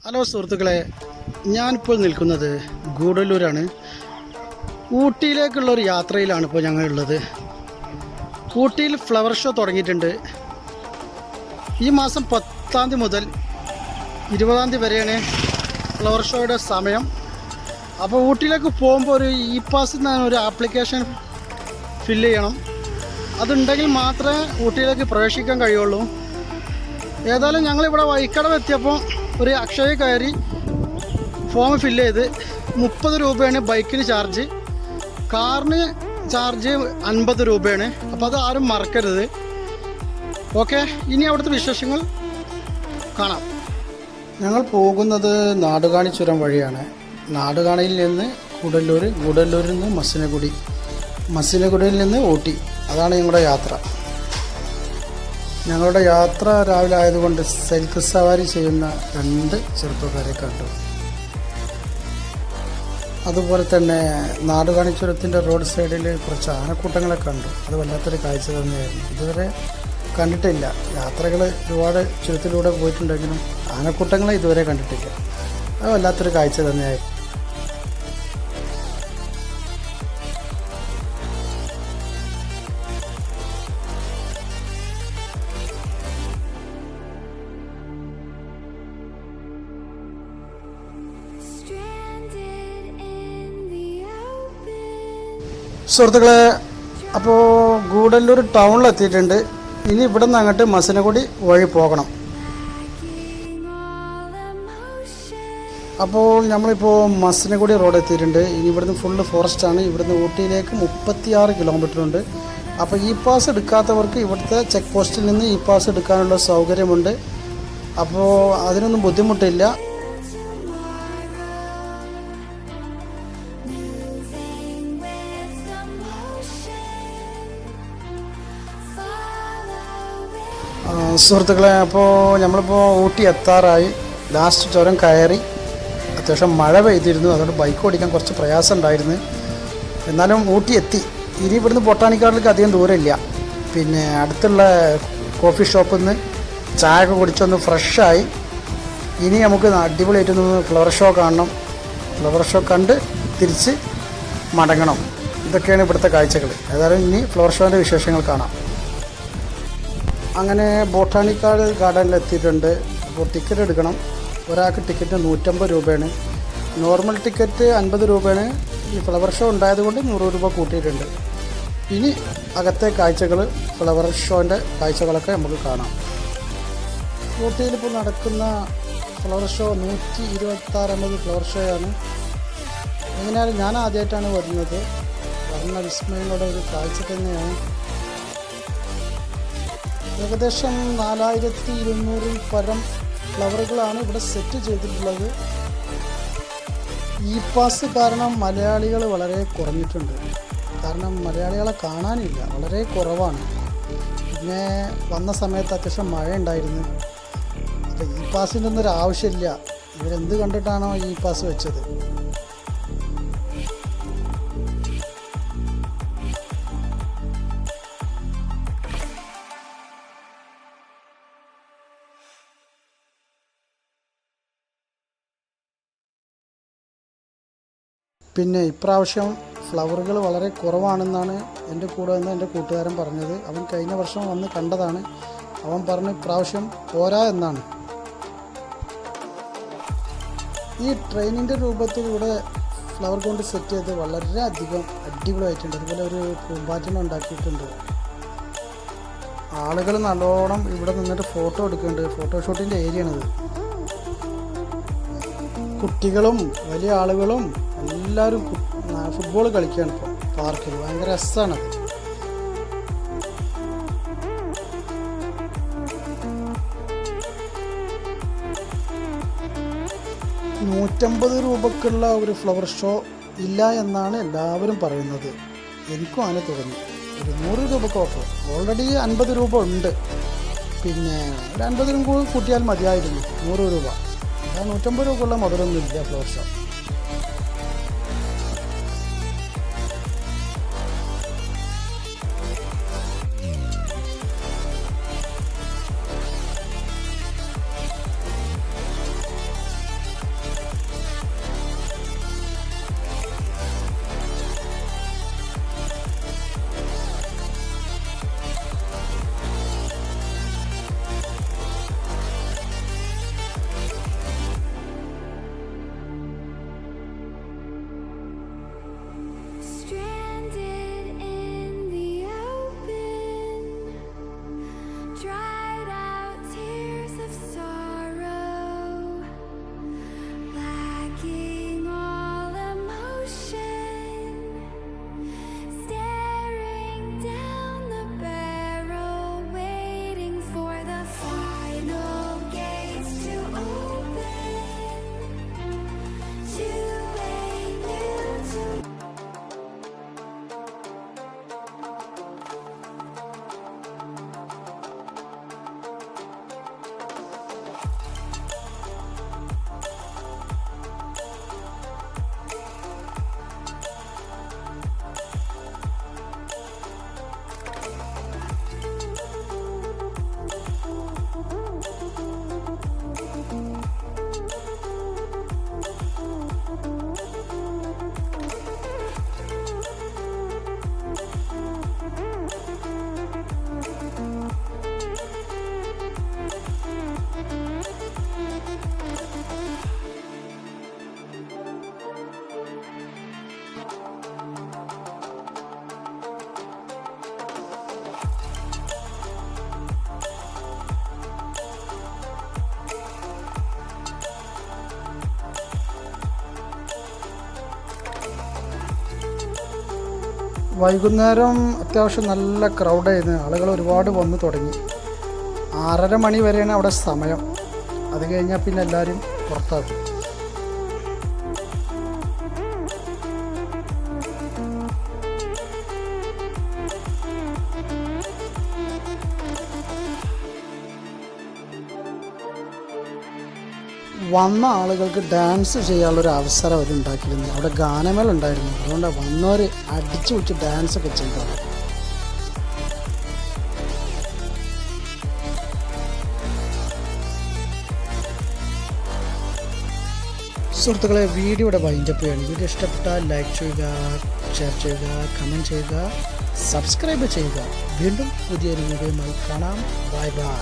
Hello സുഹൃത്തുക്കളെ, ഞാനിപ്പോൾ നിൽക്കുന്നത് ഗൂഡല്ലൂരാണ്. ഊട്ടിയിലേക്കുള്ളൊരു യാത്രയിലാണ് ഇപ്പോൾ ഞങ്ങളുള്ളത്. ഊട്ടിയിൽ ഫ്ലവർ ഷോ തുടങ്ങിയിട്ടുണ്ട്. ഈ മാസം 10-ാം തീയതി മുതൽ 20-ാം തീയതി വരെയാണ് ഫ്ലവർ ഷോയുടെ സമയം. അപ്പോൾ ഊട്ടിയിലേക്ക് പോകുമ്പോൾ ഒരു ഇ പാസ് എന്ന ഒരു ആപ്ലിക്കേഷൻ ഫില്ല് ചെയ്യണം. അതുണ്ടെങ്കിൽ മാത്രമേ ഊട്ടിയിലേക്ക് പ്രവേശിക്കാൻ കഴിയുള്ളൂ. ഏതായാലും ഞങ്ങളിവിടെ വൈക്കടവ് എത്തിയപ്പോൾ ഒരു അക്ഷയ കയറി ഫോം ഫില്ല് ചെയ്ത് 30 രൂപയാണ് ബൈക്കിന് ചാർജ്, കാറിന് ചാർജ് 50 രൂപയാണ്. അപ്പോൾ അത് ആരും മറക്കരുത്. ഓക്കെ, ഇനി അവിടുത്തെ വിശേഷങ്ങൾ കാണാം. ഞങ്ങൾ പോകുന്നത് നാടുകാണി ചുരം വഴിയാണ്. നാടുകാണിയിൽ നിന്ന് ഗൂഡല്ലൂരിൽ നിന്ന് മസിനഗുഡിയിൽ നിന്ന് ഊട്ടി. അതാണ് ഞങ്ങളുടെ യാത്ര. ഞങ്ങളുടെ യാത്ര രാവിലെ ആയതുകൊണ്ട് സൈക്കിൾ സവാരി ചെയ്യുന്ന 2 ചെറുപ്പക്കാരെ കണ്ടു. അതുപോലെ തന്നെ നാടുകാണി ചുരത്തിൻ്റെ റോഡ് സൈഡിൽ കുറച്ച് ആനക്കൂട്ടങ്ങളെ കണ്ടു. അത് വല്ലാത്തൊരു കാഴ്ച തന്നെയായിരുന്നു. ഇതുവരെ കണ്ടിട്ടില്ല. യാത്രകൾ ഒരുപാട് ചുരത്തിലൂടെ പോയിട്ടുണ്ടെങ്കിലും ആനക്കൂട്ടങ്ങളെ ഇതുവരെ കണ്ടിട്ടില്ല. അത് വല്ലാത്തൊരു കാഴ്ച തന്നെയായിരുന്നു. സുഹൃത്തുക്കളെ, അപ്പോൾ ഗൂഡല്ലൂർ ടൗണിലെത്തിയിട്ടുണ്ട്. ഇനി ഇവിടെ നിന്ന് അങ്ങോട്ട് മസിനഗുഡി വഴി പോകണം. അപ്പോൾ നമ്മളിപ്പോൾ മസിനഗുഡി റോഡ് എത്തിയിട്ടുണ്ട്. ഇനി ഇവിടുന്ന് ഫുള്ള് ഫോറസ്റ്റാണ്. ഇവിടുന്ന് ഊട്ടിയിലേക്ക് 36 കിലോമീറ്റർ ഉണ്ട്. അപ്പോൾ ഇ പാസ് എടുക്കാത്തവർക്ക് ഇവിടുത്തെ ചെക്ക് പോസ്റ്റിൽ നിന്ന് ഇ പാസ് എടുക്കാനുള്ള സൗകര്യമുണ്ട്. അപ്പോൾ അതിനൊന്നും ബുദ്ധിമുട്ടില്ല. സുഹൃത്തുക്കളെ, അപ്പോൾ നമ്മളിപ്പോൾ ഊട്ടി എത്താറായി. ലാസ്റ്റ് ചുരം കയറി. അത്യാവശ്യം മഴ പെയ്തിരുന്നു, അതുകൊണ്ട് ബൈക്ക് ഓടിക്കാൻ കുറച്ച് പ്രയാസം ഉണ്ടായിരുന്നു. എന്നാലും ഊട്ടി എത്തി. ഇനി ഇവിടുന്ന് ബൊട്ടാണിക്കാടിലേക്ക് അധികം ദൂരമില്ല. പിന്നെ അടുത്തുള്ള കോഫി ഷോപ്പിൽ നിന്ന് ചായ ഒക്കെ കുടിച്ചൊന്ന് ഫ്രഷായി. ഇനി നമുക്ക് അടിപൊളിയായിട്ടൊന്ന് ഫ്ലവർ ഷോ കാണണം. ഫ്ലവർ ഷോ കണ്ട് തിരിച്ച് മടങ്ങണം. ഇതൊക്കെയാണ് ഇവിടുത്തെ കാഴ്ചകൾ. ഏതായാലും ഇനി ഫ്ലവർ ഷോൻ്റെ വിശേഷങ്ങൾ കാണാം. അങ്ങനെ ബൊട്ടാണിക്കൽ ഗാർഡനിൽ എത്തിയിട്ടുണ്ട്. അപ്പോൾ ടിക്കറ്റ് എടുക്കണം. ഒരാൾക്ക് ടിക്കറ്റ് 150 രൂപയാണ്. നോർമൽ ടിക്കറ്റ് 50 രൂപയാണ്. ഈ ഫ്ലവർ ഷോ ഉണ്ടായതുകൊണ്ട് 100 രൂപ കൂട്ടിയിട്ടുണ്ട്. ഇനി അകത്തെ കാഴ്ചകൾ, ഫ്ലവർ ഷോൻ്റെ കാഴ്ചകളൊക്കെ നമുക്ക് കാണാം. ഊട്ടിയിലിപ്പോൾ നടക്കുന്ന ഫ്ലവർ ഷോ 126ാമത് ഫ്ലവർ ഷോയാണ്. എങ്ങനെയാലും ഞാൻ ആദ്യമായിട്ടാണ് വരുന്നത്. വർണ്ണ വിസ്മയങ്ങളുടെ ഒരു കാഴ്ച തന്നെയാണ്. ഏകദേശം 4200-ൽ പരം ഫ്ലവറുകളാണ് ഇവിടെ സെറ്റ് ചെയ്തിട്ടുള്ളത്. ഇ പാസ് കാരണം മലയാളികൾ വളരെ കുറഞ്ഞിട്ടുണ്ട്. കാരണം മലയാളികളെ കാണാനില്ല, വളരെ കുറവാണ്. പിന്നെ വന്ന സമയത്ത് അത്യാവശ്യം മഴ ഉണ്ടായിരുന്നു. അപ്പോൾ ഇ പാസിൻ്റെ ഒന്നും ഒരു ആവശ്യമില്ല. ഇവരെന്ത് കണ്ടിട്ടാണോ ഇ പാസ് വെച്ചത്. പിന്നെ ഇപ്രാവശ്യം ഫ്ലവറുകൾ വളരെ കുറവാണെന്നാണ് എൻ്റെ കൂടെ നിന്ന് എൻ്റെ കൂട്ടുകാരൻ പറഞ്ഞത്. അവൻ കഴിഞ്ഞ വർഷം വന്ന് കണ്ടതാണ്. അവൻ പറഞ്ഞു ഇപ്രാവശ്യം പോരാ എന്നാണ്. ഈ ട്രെയിനിൻ്റെ രൂപത്തിലൂടെ ഫ്ലവർ കൊണ്ട് സെറ്റ് ചെയ്ത് വളരെയധികം അടിപൊളിയായിട്ടുണ്ട്. അതുപോലെ ഒരു പൂമ്പാറ്റം ഉണ്ടാക്കിയിട്ടുണ്ട്. ആളുകൾ നല്ലോണം ഇവിടെ നിന്നിട്ട് ഫോട്ടോ എടുക്കുന്നുണ്ട്. ഫോട്ടോഷൂട്ടിൻ്റെ ഏരിയയാണിത്. കുട്ടികളും വലിയ ആളുകളും എല്ലാവരും ഫുട്ബോൾ കളിക്കുകയാണ് ഇപ്പോൾ പാർക്കിൽ. ഭയങ്കര രസമാണത്. ₹150 ഒരു ഫ്ലവർ ഷോ ഇല്ല എന്നാണ് എല്ലാവരും പറയുന്നത്. എനിക്കും അങ്ങനെ തോന്നി. ഒരു 100 രൂപക്ക് ഓഫർ. ഓൾറെഡി 50 രൂപ ഉണ്ട്. പിന്നെ ഒരു 50 കൂടി കൂട്ടിയാൽ മതിയായിരുന്നു. 100 രൂപ. 150 രൂപക്കുള്ള മുതലൊന്നും ഇല്ല ഫ്ലവർ ഷോ. വൈകുന്നേരം അത്യാവശ്യം നല്ല ക്രൗഡായിരുന്നു, ആളുകൾ ഒരുപാട് വന്നു തുടങ്ങി. 6:30 മണി വരെയാണ് അവിടെ സമയം. അത് കഴിഞ്ഞാൽ പിന്നെ എല്ലാവരും പുറത്താക്കും. വന്ന ആളുകൾക്ക് ഡാൻസ് ചെയ്യാനുള്ളൊരു അവസരം അവരുണ്ടാക്കിയിരുന്നു. അവിടെ ഗാനമേള ഉണ്ടായിരുന്നു, അതുകൊണ്ട് വന്നവർ അടിച്ചു പൊളിച്ച് ഡാൻസൊക്കെ ചെയ്തതാണ്. സുഹൃത്തുക്കളെ, വീഡിയോ ഇവിടെ വൈൻഡപ്പ് ചെയ്യണം. വീഡിയോ ഇഷ്ടപ്പെട്ടാൽ ലൈക്ക് ചെയ്യുക, ഷെയർ ചെയ്യുക, കമൻറ്റ് ചെയ്യുക, സബ്സ്ക്രൈബ് ചെയ്യുക. വീണ്ടും പുതിയൊരു വീഡിയോയുമായി കാണാം. Bye bye.